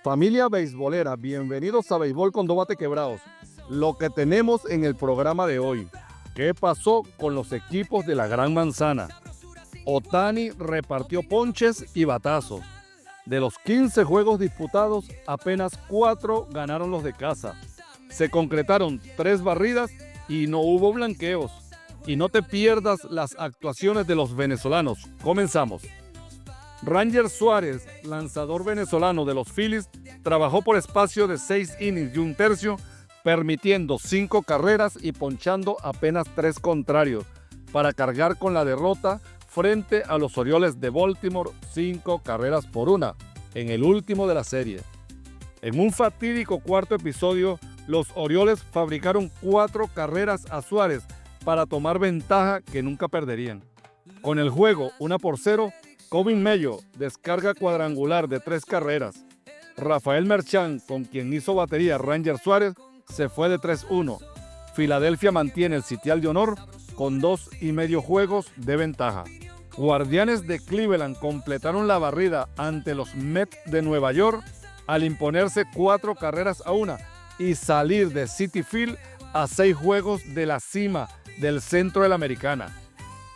Familia beisbolera, bienvenidos a Béisbol con Dos Bates Quebrados. Lo que tenemos en el programa de hoy. ¿Qué pasó con los equipos de la Gran Manzana? Ohtani repartió ponches y batazos. De los 15 juegos disputados, apenas 4 ganaron los de casa. Se concretaron 3 barridas y no hubo blanqueos. Y no te pierdas las actuaciones de los venezolanos. Comenzamos. Ranger Suárez, lanzador venezolano de los Phillies, trabajó por espacio de 6 innings y un tercio, permitiendo 5 carreras y ponchando apenas 3 contrarios, para cargar con la derrota frente a los Orioles de Baltimore 5 carreras por 1, en el último de la serie. En un fatídico cuarto episodio, los Orioles fabricaron 4 carreras a Suárez para tomar ventaja que nunca perderían. Con el juego 1-0, Corbin Mello descarga cuadrangular de 3 carreras. Rafael Merchán, con quien hizo batería Ranger Suárez, se fue de 3-1. Filadelfia mantiene el sitial de honor con 2,5 juegos de ventaja. Guardianes de Cleveland completaron la barrida ante los Mets de Nueva York al imponerse 4 carreras a 1 y salir de Citi Field a 6 juegos de la cima del centro de la Americana.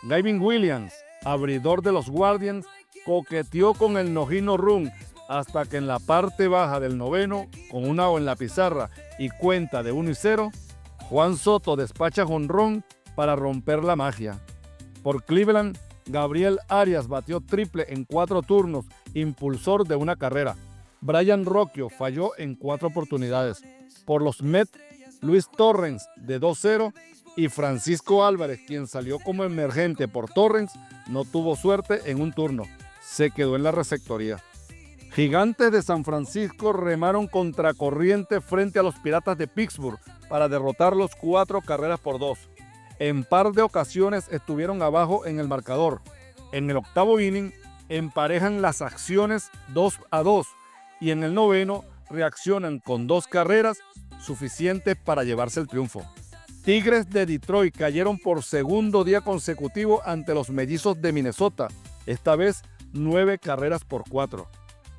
Gavin Williams, abridor de los Guardians, coqueteó con el no-hit-no run hasta que en la parte baja del noveno, con un out en la pizarra y cuenta de 1-0, Juan Soto despacha jonrón para romper la magia. Por Cleveland, Gabriel Arias batió triple en 4 turnos, impulsor de 1 carrera. Brian Rocchio falló en 4 oportunidades. Por los Mets, Luis Torrens de 2-0 y Francisco Álvarez, quien salió como emergente por Torrens, no tuvo suerte en un turno. Se quedó en la receptoría. Gigantes de San Francisco remaron contracorriente frente a los Piratas de Pittsburgh para derrotarlos 4 carreras por 2. En par de ocasiones estuvieron abajo en el marcador. En el octavo inning emparejan las acciones 2-2 y en el noveno reaccionan con 2 carreras suficientes para llevarse el triunfo. Tigres de Detroit cayeron por segundo día consecutivo ante los Mellizos de Minnesota, esta vez 9 carreras por 4.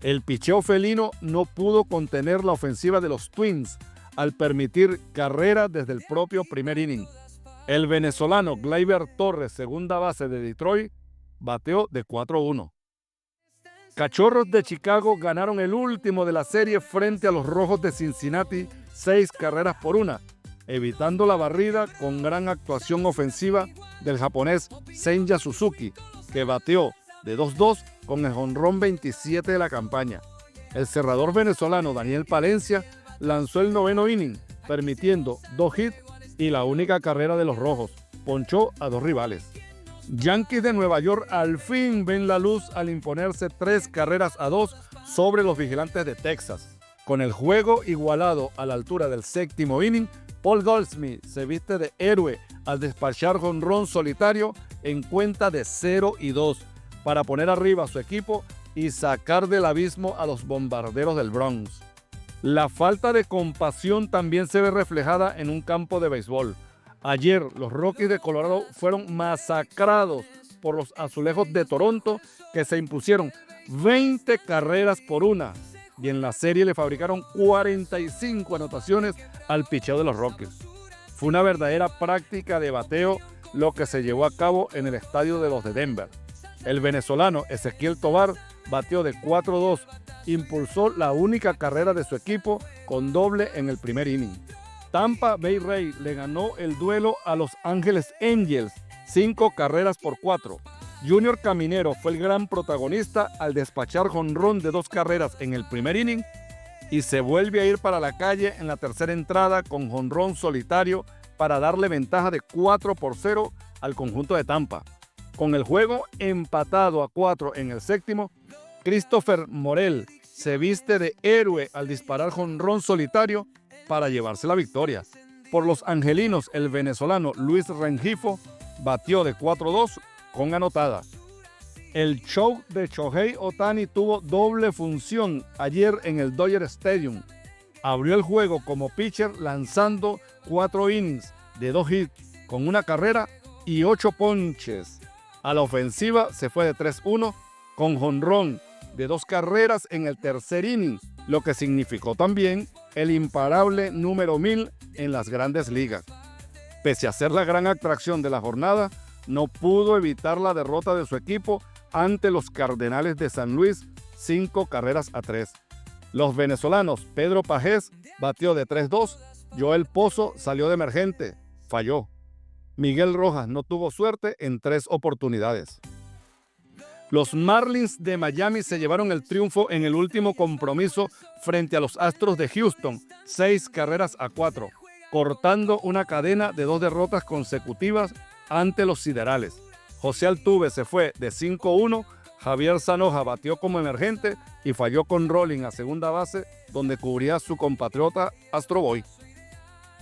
El picheo felino no pudo contener la ofensiva de los Twins al permitir carrera desde el propio primer inning. El venezolano Gleyber Torres, segunda base de Detroit, bateó de 4-1. Cachorros de Chicago ganaron el último de la serie frente a los Rojos de Cincinnati 6 carreras por 1, evitando la barrida con gran actuación ofensiva del japonés Seiya Suzuki, que bateó de 2-2 con el jonrón 27 de la campaña. El cerrador venezolano Daniel Palencia lanzó el noveno inning, permitiendo 2 hits y la única carrera de los Rojos. Ponchó a 2 rivales. Yankees de Nueva York al fin ven la luz al imponerse 3 carreras a 2 sobre los Vigilantes de Texas. Con el juego igualado a la altura del séptimo inning, Paul Goldschmidt se viste de héroe al despachar jonrón solitario en cuenta de 0-2 para poner arriba a su equipo y sacar del abismo a los Bombarderos del Bronx. La falta de compasión también se ve reflejada en un campo de béisbol. Ayer los Rockies de Colorado fueron masacrados por los Azulejos de Toronto, que se impusieron 20 carreras por 1 y en la serie le fabricaron 45 anotaciones al picheo de los Rockies. Fue una verdadera práctica de bateo lo que se llevó a cabo en el estadio de los de Denver. El venezolano Ezequiel Tovar bateó de 4-2, impulsó la única carrera de su equipo con doble en el primer inning. Tampa Bay Rays le ganó el duelo a Los Ángeles Angels 5 carreras por 4. Junior Caminero fue el gran protagonista al despachar jonrón de 2 carreras en el primer inning y se vuelve a ir para la calle en la tercera entrada con jonrón solitario para darle ventaja de 4-0 al conjunto de Tampa. Con el juego empatado a 4 en el séptimo, Christopher Morel se viste de héroe al disparar jonrón solitario para llevarse la victoria. Por los angelinos, el venezolano Luis Rengifo batió de 4-2 con anotada. El show de Shohei Ohtani tuvo doble función ayer en el Dodger Stadium. Abrió el juego como pitcher lanzando 4 innings de 2 hits con 1 carrera y 8 ponches. A la ofensiva se fue de 3-1 con jonrón de 2 carreras en el tercer inning, lo que significó también el imparable número 1000 en las grandes ligas. Pese a ser la gran atracción de la jornada, no pudo evitar la derrota de su equipo ante los Cardenales de San Luis, 5 carreras a 3. Los venezolanos Pedro Pagés batió de 3-2, Joel Pozo salió de emergente, falló. Miguel Rojas no tuvo suerte en 3 oportunidades. Los Marlins de Miami se llevaron el triunfo en el último compromiso frente a los Astros de Houston, 6 carreras a 4, cortando una cadena de 2 derrotas consecutivas ante los Siderales. José Altuve se fue de 5-1, Javier Zanoja batió como emergente y falló con rolling a segunda base, donde cubría a su compatriota Astro Boy.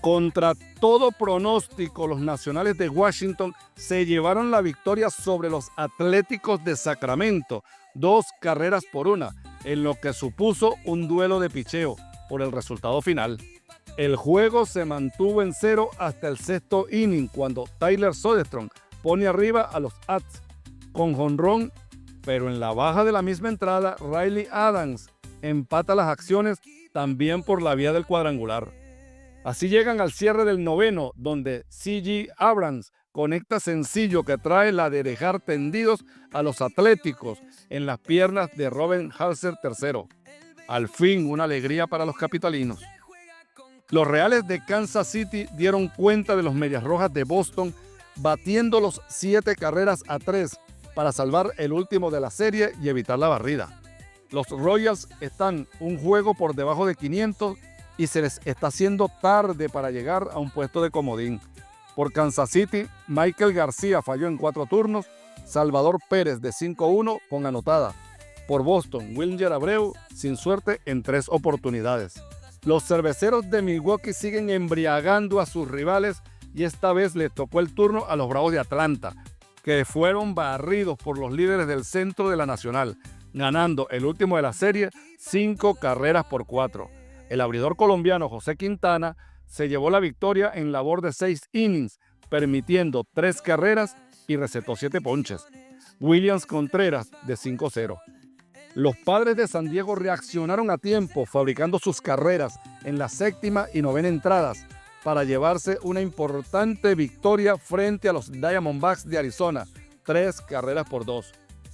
Contra todo pronóstico, los Nacionales de Washington se llevaron la victoria sobre los Atléticos de Sacramento, 2 carreras por 1, en lo que supuso un duelo de picheo por el resultado final. El juego se mantuvo en 0 hasta el 6º inning, cuando Tyler Soderstrom pone arriba a los Ats con jonrón, pero en la baja de la misma entrada, Riley Adams empata las acciones también por la vía del cuadrangular. Así llegan al cierre del noveno, donde C.J. Abrams conecta sencillo que trae la de dejar tendidos a los Atléticos en las piernas de Robin Halser III. Al fin, una alegría para los capitalinos. Los Reales de Kansas City dieron cuenta de los Medias Rojas de Boston, batiéndolos 7 carreras a 3 para salvar el último de la serie y evitar la barrida. Los Royals están un juego por debajo de 500 y se les está haciendo tarde para llegar a un puesto de comodín. Por Kansas City, Michael García falló en 4 turnos, Salvador Pérez de 5-1 con anotada. Por Boston, Wilmer Abreu sin suerte en 3 oportunidades. Los cerveceros de Milwaukee siguen embriagando a sus rivales y esta vez les tocó el turno a los Bravos de Atlanta, que fueron barridos por los líderes del centro de la Nacional, ganando el último de la serie 5 carreras por 4. El abridor colombiano José Quintana se llevó la victoria en labor de 6 innings, permitiendo 3 carreras y recetó 7 ponches. Williams Contreras de 5-0. Los Padres de San Diego reaccionaron a tiempo, fabricando sus carreras en la 7ª y 9ª entradas para llevarse una importante victoria frente a los Diamondbacks de Arizona, 3 carreras por 2.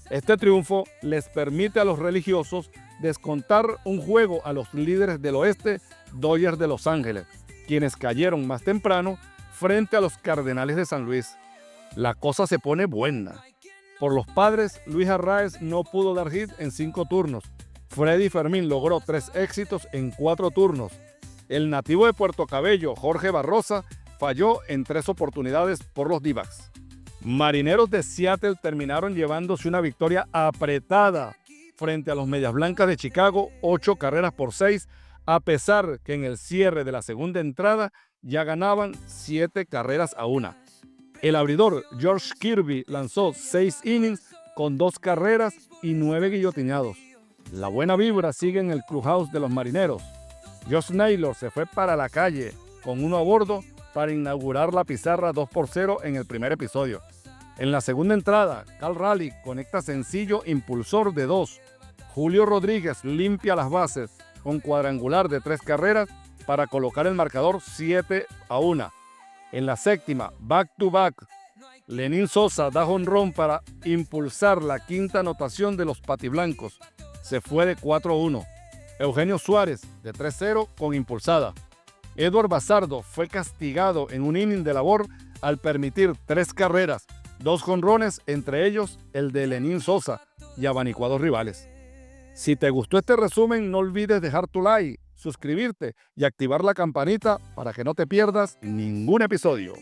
Este triunfo les permite a los religiosos descontar un juego a los líderes del oeste, Dodgers de Los Ángeles, quienes cayeron más temprano frente a los Cardenales de San Luis. La cosa se pone buena. Por los Padres, Luis Arraez no pudo dar hit en 5 turnos. Freddy Fermín logró 3 éxitos en 4 turnos. El nativo de Puerto Cabello, Jorge Barrosa, falló en 3 oportunidades por los D-backs. Marineros de Seattle terminaron llevándose una victoria apretada frente a los Medias Blancas de Chicago, 8 carreras por 6, a pesar que en el cierre de la segunda entrada ya ganaban 7 carreras a 1. El abridor George Kirby lanzó 6 innings con 2 carreras y 9 guillotineados. La buena vibra sigue en el clubhouse de los Marineros. Josh Naylor se fue para la calle con 1 a bordo para inaugurar la pizarra 2-0 en el primer episodio. En la segunda entrada, Cal Raleigh conecta sencillo impulsor de 2. Julio Rodríguez limpia las bases con cuadrangular de 3 carreras para colocar el marcador 7-1. En la 7ª, back-to-back, Lenín Sosa da jonrón para impulsar la 5ª anotación de los patiblancos. Se fue de 4-1. Eugenio Suárez de 3-0 con impulsada. Edward Bazardo fue castigado en un inning de labor al permitir 3 carreras, 2 jonrones, entre ellos el de Lenín Sosa, y abanicó a 2 rivales. Si te gustó este resumen, no olvides dejar tu like, suscribirte y activar la campanita para que no te pierdas ningún episodio.